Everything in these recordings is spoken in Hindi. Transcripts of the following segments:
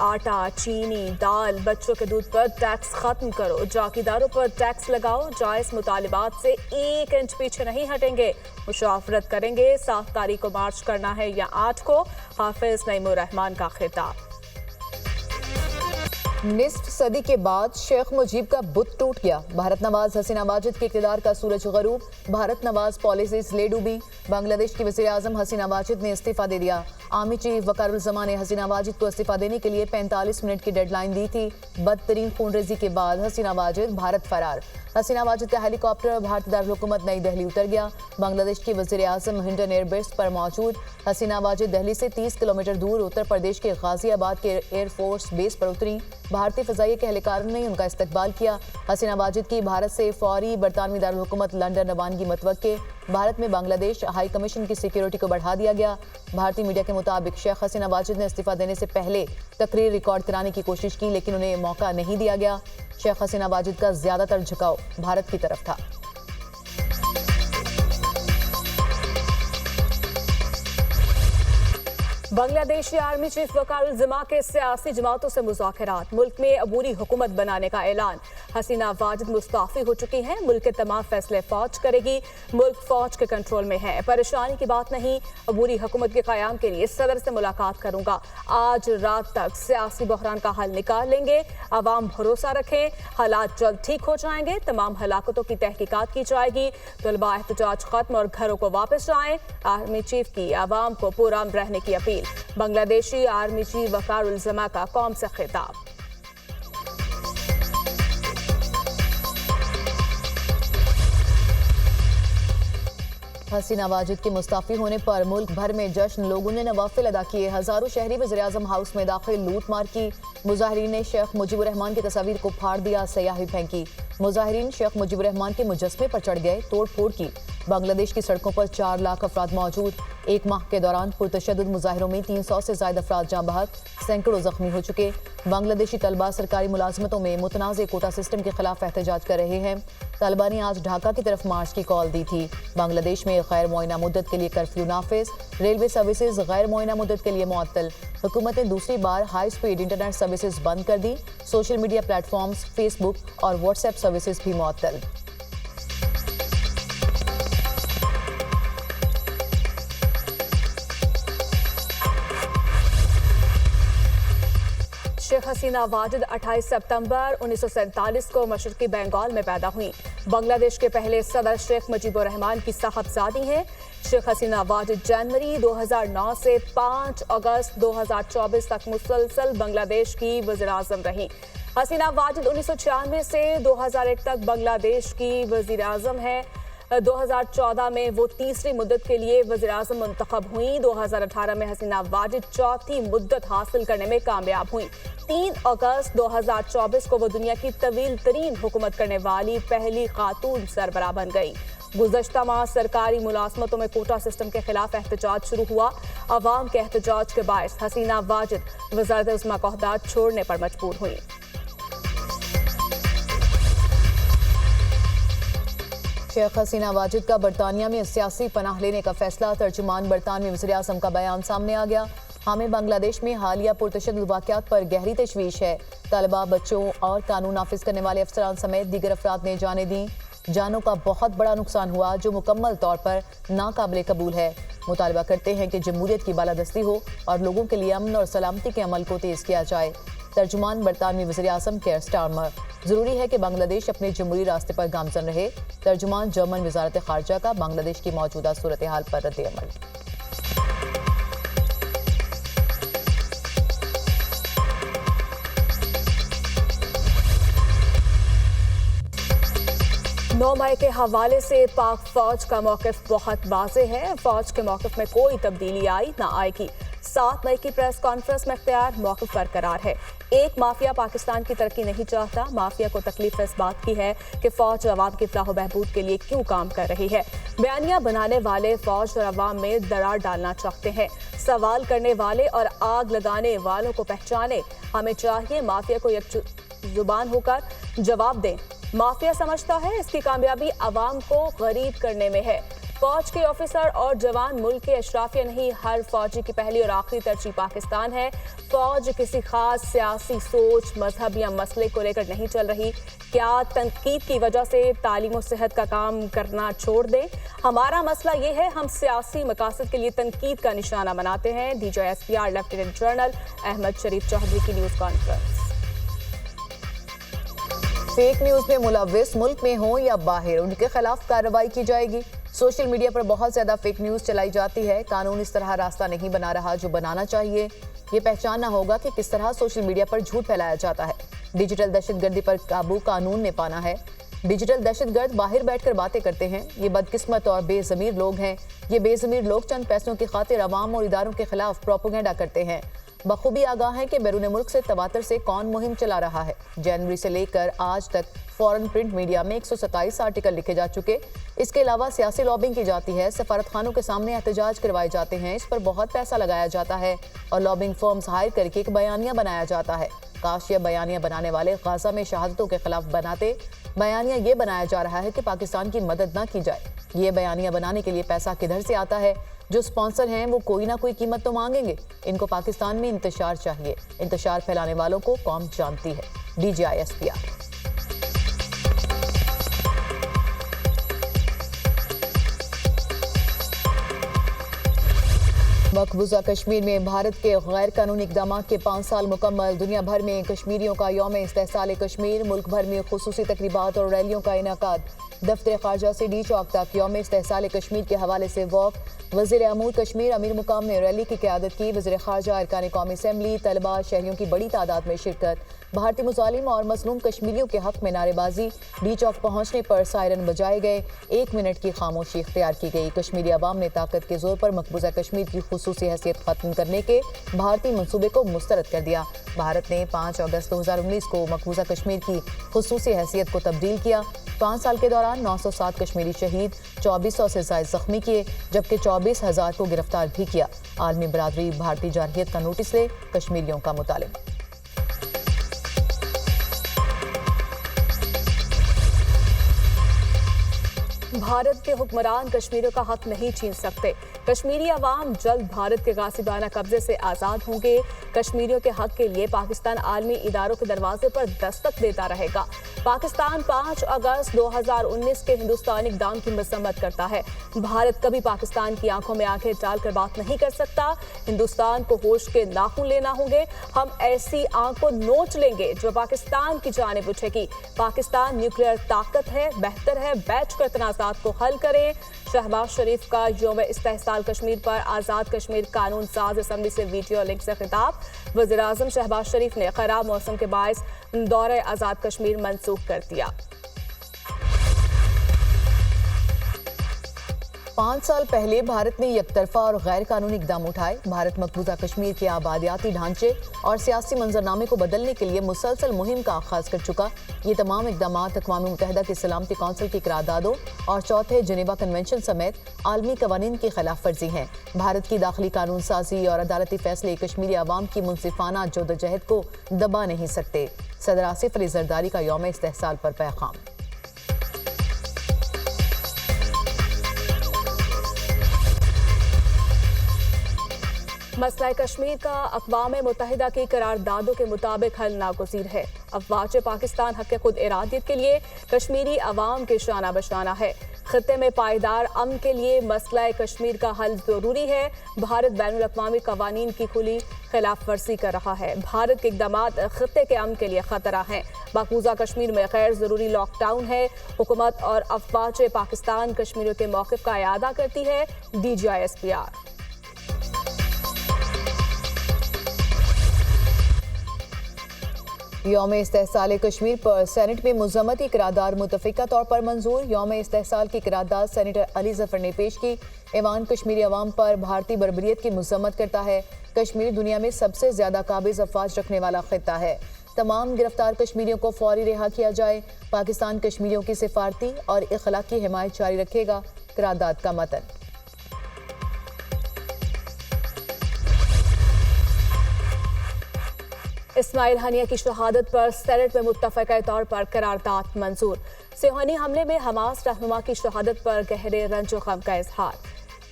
आटा, चीनी, दाल, बच्चों के दूध पर टैक्स खत्म करो, चौकीदारों पर टैक्स लगाओ, जायज मुतालिबात से 1 इंच पीछे नहीं हटेंगे, मुशावरत करेंगे। 7 तारीख को मार्च करना है या 8 को, हाफिज नईमुर रहमान का खिताब। निस्फ सदी के बाद शेख मुजीब का बुत टूट गया। भारत नवाज हसीना वाजिद के इक़्तिदार का सूरज गरूब, भारत नवाज पॉलिसीज ले डूबी। बांग्लादेश की वज़ीर आज़म हसीना वाजिद ने इस्तीफा दे दिया। आर्मी चीफ वक़ारुज़्ज़मा ने हसीना वाजिद को इस्तीफा देने के लिए 45 मिनट की डेडलाइन दी थी। बदतरीन खूनरेज़ी के बाद हसीना वाजिद भारत फरार। हसीना वाजिद का हेलीकॉप्टर भारतीय दारुल-हुकूमत नई दिल्ली उतर गया। बांग्लादेश की वज़ीर आज़म हिंडन एयरबेस पर मौजूद। हसीना वाजिद दिल्ली से 30 किलोमीटर दूर उत्तर प्रदेश के गाजियाबाद के एयरफोर्स बेस पर उतरी। भारतीय फ़ज़ाइया के एहलकारों ने उनका इस्तकबाल किया। हसीना वाजिद की भारत से फौरी बरतानवी दारुल-हुकूमत लंदन रवानगी मतवक्के। भारत में बांग्लादेश हाई कमीशन की सिक्योरिटी को बढ़ा दिया गया। भारतीय मीडिया के मुताबिक शेख हसीना वाजिद ने इस्तीफा देने से पहले तकरीर रिकॉर्ड कराने की कोशिश की, लेकिन उन्हें मौका नहीं दिया गया। शेख हसीना वाजिद का ज्यादातर झुकाव भारत की तरफ था। बांग्लादेशी आर्मी चीफ वक़ारुज़्ज़मा के सियासी जमातों से मुज़ाकरात, मुल्क में अबूरी हुकूमत बनाने का ऐलान। हसीना वाजिद मुस्ताफ़ी हो चुकी हैं, मुल्क के तमाम फैसले फौज करेगी, मुल्क फौज के कंट्रोल में है, परेशानी की बात नहीं, अबूरी हुकूमत के क़याम के लिए सदर से मुलाकात करूंगा, आज रात तक सियासी बहरान का हल निकाल लेंगे, अवाम भरोसा रखें, हालात जल्द ठीक हो जाएंगे, तमाम हलाकतों की तहकीकात की जाएगी, तलबा एहतजाज खत्म और घरों को वापस आएं। आर्मी चीफ की अवाम को पुरअमन रहने की अपील। बांग्लादेशी आर्मी चीफ वक़ारुज़्ज़मा का कौम से खिताब। हसीना वाजिद के मुस्ताफ़ी होने पर मुल्क भर में जश्न, लोगों ने नवाफिल अदा किए। हज़ारों शहरी वज़ीर आज़म हाउस में दाखिल लूट मार की। मुजाहिरीन ने शेख मुजीबुर रहमान की तस्वीर को फाड़ दिया, स्याही फेंकी। मुजाहिरीन शेख मुजीबुर रहमान के मुजस्मे पर चढ़ गए, तोड़ फोड़ की। बांग्लादेश की सड़कों पर 4 लाख अफराद मौजूद। एक माह के दौरान पुरतशद्दुद मुजाहिरों में 300 से ज़ायद अफराद जाँ बहक, सैकड़ों जख्मी हो चुके। बांग्लादेशी तलबा सरकारी मुलाजमतों में मुतनाज़ कोटा सिस्टम के खिलाफ एहतजाज कर रहे हैं। तलबा ने आज ढाका की तरफ मार्च की कॉल दी थी। बांग्लादेश में गैर मुअय्यना मुद्दत के लिए कर्फ्यू नाफिज, रेलवे सर्विसेज गैर मुअय्यना मुद्दत के लिए मुअत्तल। हुकूमत ने दूसरी बार हाई स्पीड इंटरनेट सर्विसेज बंद कर दी। सोशल मीडिया प्लेटफॉर्म्स, फेसबुक और व्हाट्सएप सर्विसेज भी मुअत्तल। शेख हसीना वाजिद 28 सितंबर 1947 को मशरकी बंगाल में पैदा हुई। बांग्लादेश के पहले सदर शेख मुजीबुर रहमान की साहबजादी हैं। शेख हसीना वाजिद जनवरी 2009 से 5 अगस्त 2024 तक मुसलसल बांग्लादेश की वज़ीर आज़म रहीं। हसीना वाजिद 1996 से 2001 तक बांग्लादेश की वज़ीर आज़म है। 2014 में वो तीसरी मुद्दत के लिए वज़ीर आज़म मुंतखब हुई। 2018 में हसीना वाजिद चौथी मुद्दत हासिल करने में कामयाब हुई। 3 अगस्त 2024 को वो दुनिया की तवील तरीन हुकूमत करने वाली पहली खातून सरबराह बन गई। गुज़श्ता माह सरकारी मुलाजमतों में कोटा सिस्टम के खिलाफ एहतजाज शुरू हुआ। अवाम के एहतजाज के बायस हसीना वाजिद वज़ारत उज़्मा का ओहदा छोड़ने पर मजबूर हुई। शेख हसीना वाजिद का बरतानिया में सियासी पनाह लेने का फैसला। तर्जुमान बरतानवी वज़ीर आज़म का बयान सामने आ गया। हमें बांग्लादेश में हालिया पुरतशद्दुद वाक़यात पर गहरी तशवीश है। तलबा, बच्चों और कानून नाफिज करने वाले अफसरान समेत दीगर अफराद ने जाने दी। जानों का बहुत बड़ा नुकसान हुआ जो मुकम्मल तौर पर नाकाबिले कबूल है। मुतालबा करते हैं कि जमहूरियत की बालादस्ती हो और लोगों के लिए अमन और सलामती के अमल को तेज़ किया जाए। तर्जुमान बरतानवी वज़ीर आज़म केयर स्टारमर, ज़रूरी है कि बांग्लादेश अपने जमहूरी रास्ते पर गामजन रहे। तर्जुमान जर्मन वज़ारत ख़ारजा का बांग्लादेश की मौजूदा सूरत हाल पर रद्द अमल। 9 मई के हवाले से पाक फौज का मौक़िफ़ बहुत वाज़ेह है। फौज के मौक़िफ़ में कोई तब्दीली आई ना आएगी। 7 मई की प्रेस कॉन्फ्रेंस में इख्तियार मौक़िफ़ बरकरार है। एक माफिया पाकिस्तान की तरक्की नहीं चाहता। माफिया को तकलीफ इस बात की है कि फौज अवाम की फलाह बहबूद के लिए क्यों काम कर रही है। बयानिया बनाने वाले फौज और अवाम में दरार डालना चाहते हैं। सवाल करने वाले और आग लगाने वालों को पहचाने। हमें चाहिए माफिया को एक जुबान होकर जवाब दें। माफिया समझता है इसकी कामयाबी अवाम को गरीब करने में है। फौज के ऑफिसर और जवान मुल्क के अशराफिया नहीं, हर फौजी की पहली और आखिरी तरजीह पाकिस्तान है। फौज किसी खास सियासी सोच, मजहब या मसले को लेकर नहीं चल रही। क्या तनकीद की वजह से तालीम और सेहत का काम करना छोड़ दें? हमारा मसला ये है, हम सियासी मकासद के लिए तनकीद का निशाना बनाते हैं। DGISPR लेफ्टिनेंट जनरल अहमद शरीफ चौधरी की न्यूज कॉन्फ्रेंस। फेक न्यूज में मुलव्विस मुल्क में हो या बाहर, उनके खिलाफ कार्रवाई की जाएगी। सोशल मीडिया पर बहुत ज्यादा फेक न्यूज चलाई जाती है। कानून इस तरह रास्ता नहीं बना रहा जो बनाना चाहिए। ये पहचानना होगा कि किस तरह सोशल मीडिया पर झूठ फैलाया जाता है। डिजिटल दहशतगर्दी पर काबू कानून ने पाना है। डिजिटल दहशतगर्द बाहर बैठकर बातें करते हैं। ये बदकिस्मत और बेज़मीर लोग हैं। ये बेज़मीर लोग चंद पैसों की खातिर अवाम और इदारों के खिलाफ प्रोपेगेंडा करते हैं। बखूबी आगाह है कि बैरून मुल्क से तवातर से कौन मुहिम चला रहा है। जनवरी से लेकर आज तक फॉरेन प्रिंट मीडिया में 127 आर्टिकल लिखे जा चुके। इसके अलावा सियासी लॉबिंग की जाती है। सफारत खानों के सामने एहतजाज करवाए जाते हैं। इस पर बहुत पैसा लगाया जाता है और लॉबिंग फर्म्स हायर करके एक बयानिया बनाया जाता है। काश यह बयानिया बनाने वाले गाजा में शहादतों के खिलाफ बनाते। बयानिया ये बनाया जा रहा है कि पाकिस्तान की मदद ना की जाए। ये बयानिया बनाने के लिए पैसा किधर से आता है? जो स्पॉन्सर हैं वो कोई ना कोई कीमत तो मांगेंगे। इनको पाकिस्तान में इंतशार चाहिए। इंतशार फैलाने वालों को कौम जानती है। DGISPR। मकबूजा कश्मीर में भारत के गैर कानूनी इकदाम के 5 साल मुकम्मल। दुनिया भर में कश्मीरियों का यौम इस्तेहसाल कश्मीर। मुल्क भर में खुसूसी तकरीबात और रैलियों का इनेकाद। दफ्तर खारजा से डी चौक तक यौम इस्तेहसाल कश्मीर के हवाले से वॉक। वज़ीर अमूर कश्मीर अमीर मुकाम ने रैली की क़यादत की। वज़ीर खारजा, अरकान कौमी असम्बली, तलबा, शहरियों की बड़ी तादाद में शिरकत। भारतीय मुजालिम और मजलूम कश्मीरियों के हक में नारेबाजी। डी चौक पहुंचने पर सायरन बजाए गए। 1 मिनट की खामोशी इख्तियार की गई। कश्मीरी अवाम ने ताकत के जोर पर मकबूजा कश्मीर की खुसूसी हैसियत खत्म करने के भारतीय मंसूबे को मुस्तरद कर दिया। भारत ने 5 अगस्त 2019 को मकबूजा कश्मीर की खुसूसी हैसियत को तब्दील किया। 5 साल के दौरान 907 कश्मीरी शहीद, 2400 से ज़ायद जख्मी किए, जबकि 24,000 को गिरफ्तार भी किया। आलमी बरादरी भारतीय जारहियत का नोटिस ले, कश्मीरियों का मुतालिबा। भारत के हुक्मरान कश्मीरियों का हक नहीं छीन सकते। कश्मीरी अवाम जल्द भारत के गासिबाना कब्जे से आज़ाद होंगे। कश्मीरियों के हक के लिए पाकिस्तान आलमी इदारों के दरवाजे पर दस्तक देता रहेगा। पाकिस्तान 5 अगस्त 2019 के हिंदुस्तानी इक़दाम की मजम्मत करता है। भारत कभी पाकिस्तान की आंखों में आंखें डालकर बात नहीं कर सकता। हिंदुस्तान को होश के नाखून लेना होंगे। हम ऐसी आंख को नोच लेंगे जो पाकिस्तान की जानिब उठेगी। पाकिस्तान न्यूक्लियर ताकत है, बेहतर है बैठकर तनाज़ात को हल करें। शहबाज शरीफ का यौम इस्तेहसाल कश्मीर पर आज़ाद कश्मीर कानून साज असम्बली से वीडियो लिंक से खिताब। वज़ीर आज़म शहबाज शरीफ ने खराब मौसम के बायस दौरे आज़ाद कश्मीर मंसूख कर दिया। 5 साल पहले भारत ने एकतरफा और गैर कानूनी इकदाम उठाए। भारत मकबूजा कश्मीर के आबादियाती ढांचे और सियासी मंजरनामे को बदलने के लिए मुसलसल मुहिम का आगाज कर चुका। ये तमाम इकदाम अक़वाम मुत्तहिदा की सलामती कौंसिल की करारदादों और चौथे जिनेवा कन्वेंशन समेत आलमी कवानीन की खिलाफ वर्जी हैं। भारत की दाखिली कानून साजी और अदालती फैसले कश्मीरी अवाम की मुनसिफाना जद्दोजहद को दबा नहीं सकते। सदर आसिफ अली जरदारी का यौम इस्तेहसाल पर पैगाम। मसला कश्मीर का अक़वाम मुत्तहिदा की करारदादों के मुताबिक हल नागुज़ीर है। अफ़वाज पाकिस्तान हक़ खुद इरादियत के लिए कश्मीरी अवाम के शाना बशाना है। खित्ते में पायदार अमन के लिए मसला कश्मीर का हल ज़रूरी है। भारत बैनुल अक़वामी क़वानीन की खुली खिलाफ वर्जी कर रहा है। भारत के इक़दामात खित्ते के अमन के लिए ख़तरा हैं। मकबूजा कश्मीर में गैर ज़रूरी लॉकडाउन है। हुकूमत और अफ़वाज पाकिस्तान कश्मीरियों के मौक़िफ़ का इआदा करती है। DGISPR। यौम इस्तेहसाल कश्मीर पर सेनेट में मुज़म्मती करारदाद मुतफ़िका तौर पर मंजूर। यौम इस्तेहसाल की करारदाद सेनेटर अली ज़फ़र ने पेश की। ऐवान कश्मीरी अवाम पर भारतीय बर्बरियत की मुज़म्मत करता है। कश्मीर दुनिया में सबसे ज़्यादा काबिज़ अफ़वाज रखने वाला ख़ित्ता है। तमाम गिरफ्तार कश्मीरियों को फौरी रिहा किया जाए। पाकिस्तान कश्मीरियों की सिफारती और इख़लाक़ी हिमायत जारी रखेगा। करारदाद का मतन। इस्माइल हनिया की शहादत पर सेनेट में मुत्तफ़क़ा तौर पर करारदाद मंजूर। सेहनी हमले में हमास रहनुमा की शहादत पर गहरे रंज और गम का इजहार।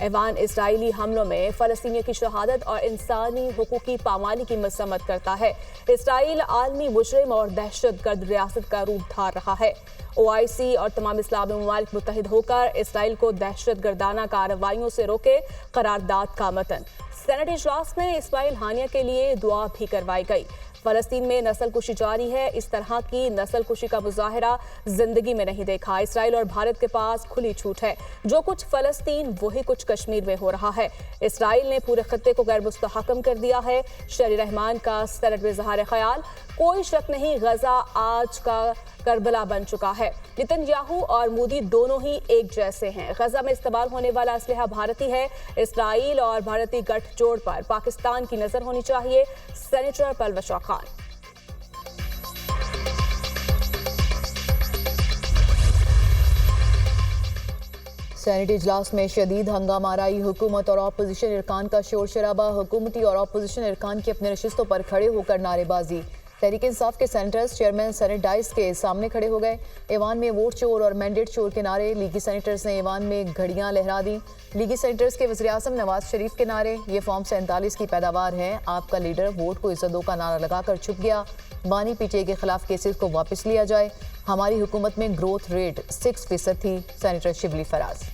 ऐवान इसराइली हमलों में फलस्तीनियों की शहादत और इंसानी हुकूक की पामाली की मजम्मत करता है। इसराइल आलमी मुजरिम और दहशतगर्द रियासत का रूप धार रहा है। OIC और तमाम इस्लामी ममालिक मुत्तहिद होकर इसराइल को दहशतगर्दाना कार्रवाइयों से रोके, करारदाद का मतन। सेनेट इजलास में इस्माइल हानिया के लिए दुआ भी करवाई गई। फलस्तीन में नस्लकुशी जारी है। इस तरह की नस्लकुशी का मुजाहरा जिंदगी में नहीं देखा। इसराइल और भारत के पास खुली छूट है। जो कुछ फलस्तीन वही कुछ कश्मीर में हो रहा है। इसराइल ने पूरे खत्ते को गैर मुस्तहकम कर दिया है। शहरी रहमान का सेनेट में इज़हार ख्याल। कोई शक नहीं, गजा आज का करबला बन चुका है। नेतन्याहू और मोदी दोनों ही एक जैसे हैं। गजा में इस्तेमाल होने वाला असलहा भारतीय है। इसराइल और भारतीय गठजोड़ पर पाकिस्तान की नजर होनी चाहिए। सेनेटर पलवशा खान। सेनेट इजलास में शदीद हंगामा आराई। हुकूमत और अपोजिशन इरकान का शोर शराबा। हुकूमती और अपोजिशन इरकान की अपने नशिस्तों पर खड़े होकर नारेबाजी। तहरीक इंसाफ के सेनेटर्स चेयरमैन सेनेट डाइस के सामने खड़े हो गए। ऐवान में वोट चोर और मैंडेट चोर के नारे। लीगी सेनेटर्स ने ऐवान में घड़ियां लहरा दी। लीगी सेनेटर्स के वज़ीर आज़म नवाज शरीफ के नारे। ये फॉर्म 47 की पैदावार है। आपका लीडर वोट को इज्जत दो का नारा लगाकर छुप गया। बानी PTA के खिलाफ केसेस को वापस लिया जाए। हमारी हुकूमत में ग्रोथ रेट 6% थी। सेनेटर शिबली फराज।